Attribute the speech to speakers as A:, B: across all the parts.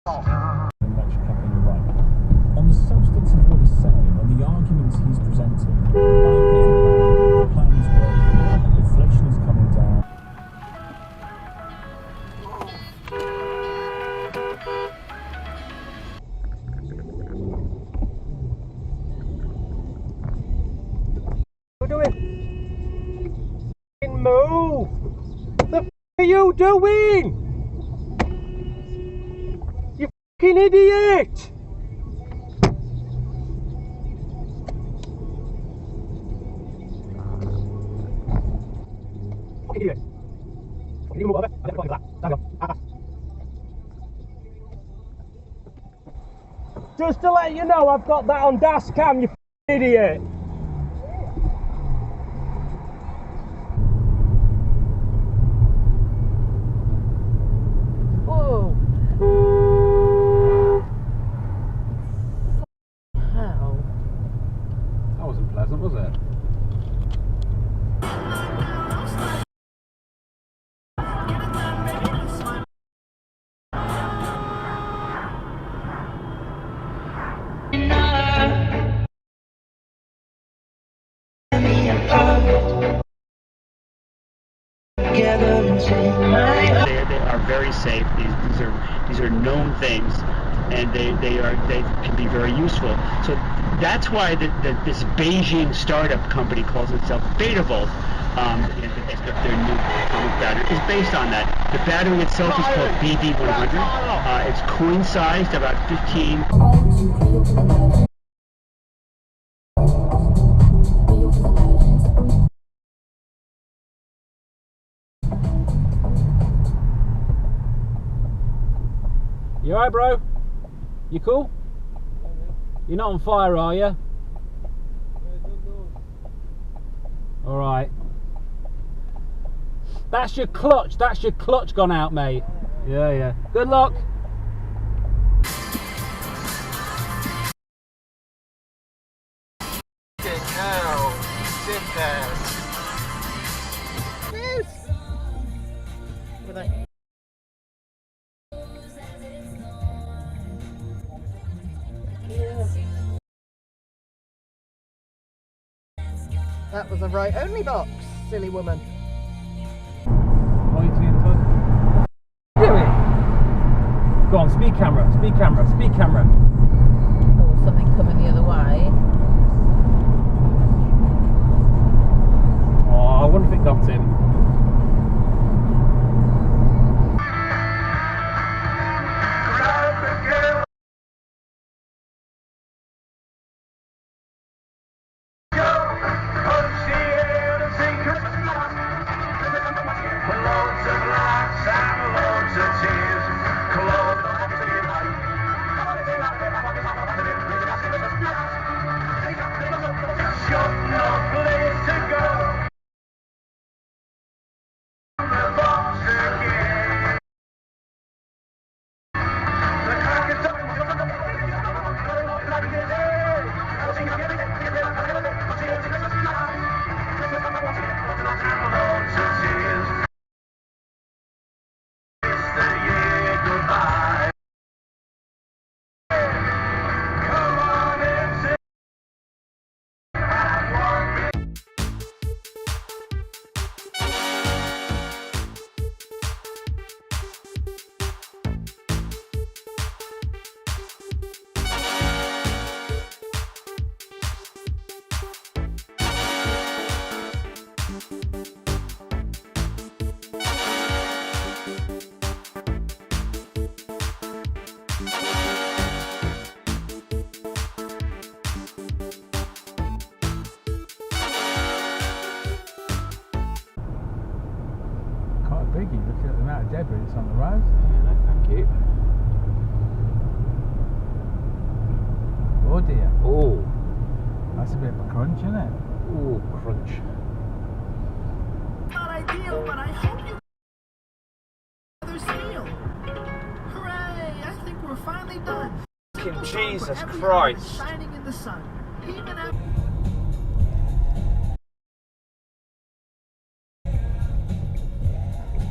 A: Lecture cap on the right. On the substance of what he's saying, on the arguments he's presenting, I've got a plan. The plan is working. Inflation is coming down.
B: What are you doing? Move! The f are you doing? You fucking idiot! Fucking idiot! Can you move over? I don't like that. Stand up. Just to let you know, I've got that on dash cam, you fucking idiot! Pleasant, was it?
C: They are very safe. These are known things, and they can be very useful. So that's why this Beijing startup company calls itself Betavolt. Their new battery is based on that. The battery itself is called BD100. It's coin-sized, about 15.
B: You alright, bro? You cool? You're not on fire, are you? Alright. That's your clutch gone out, mate. Yeah. Good luck.
D: Hell, sit there.
E: Yes. Were they? That was a right only box, silly woman.
B: What are you doing? Go on, speed camera.
E: Or something coming the other way.
B: Oh, I wonder if it got him.
A: Biggie, look at the amount of debris that's on the road.
B: Yeah, no, thank you.
A: Oh dear.
B: Oh.
A: That's a bit of a crunch, isn't it?
B: Oh, crunch.
D: Not ideal, but I hope you others feel. Hooray! I think we're finally done.
B: Jesus Christ.
D: Shining in the sun. Even after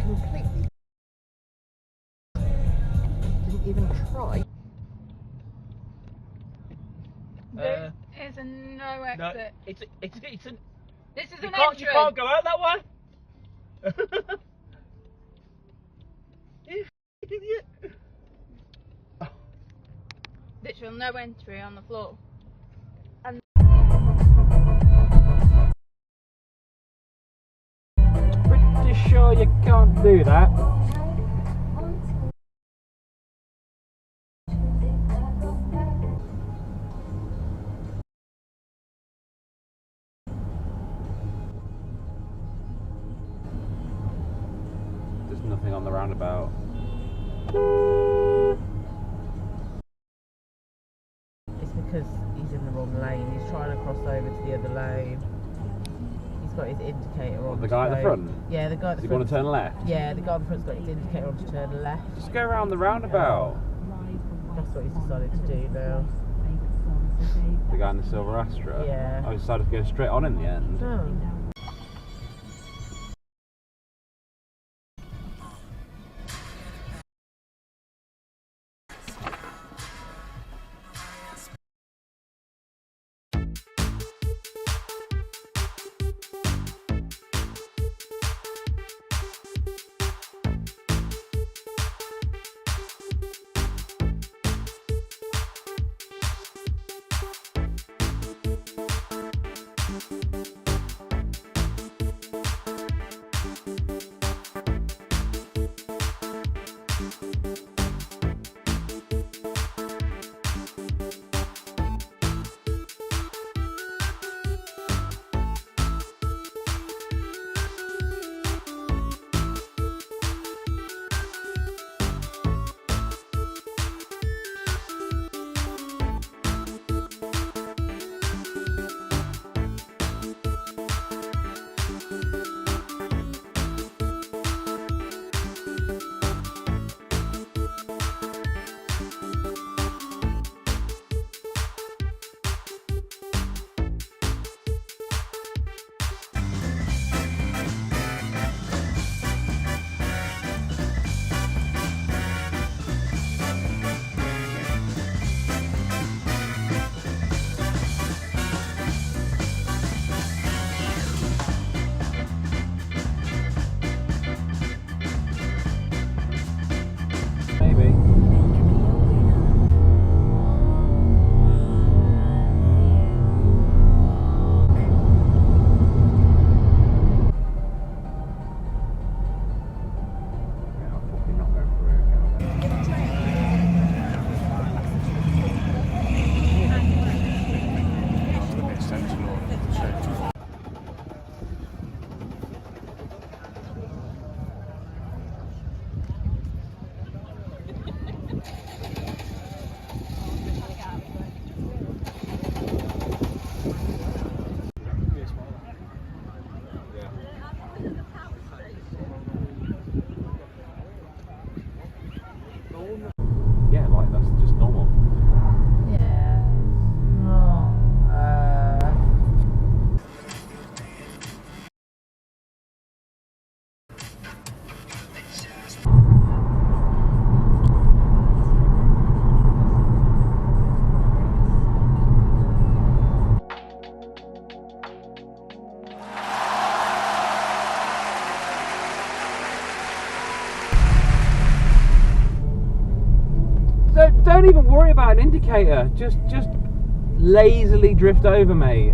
E: Completely. Didn't even try.
F: This is a no exit.
B: It's an.
F: This is
B: You
F: an
B: can't go out that way. You idiot.
F: Literally no entry on the floor.
B: Pretty sure you can't do that. There's nothing on the roundabout.
E: It's because he's in the wrong lane. He's trying to cross over to the other lane. He's got his indicator on.
B: The guy at the front?
E: Yeah, the guy at the
B: Does he
E: front.
B: want to turn left?
E: Yeah, the guy at the front's got his indicator on to turn left.
B: Just go around the roundabout.
E: That's what he's decided to do now.
B: The guy in the silver Astra?
E: Yeah.
B: I decided to go straight on in the end.
E: Oh.
B: Yeah, like that's just normal.
E: Yeah.
B: Don't even worry about an indicator. Just lazily drift over, mate.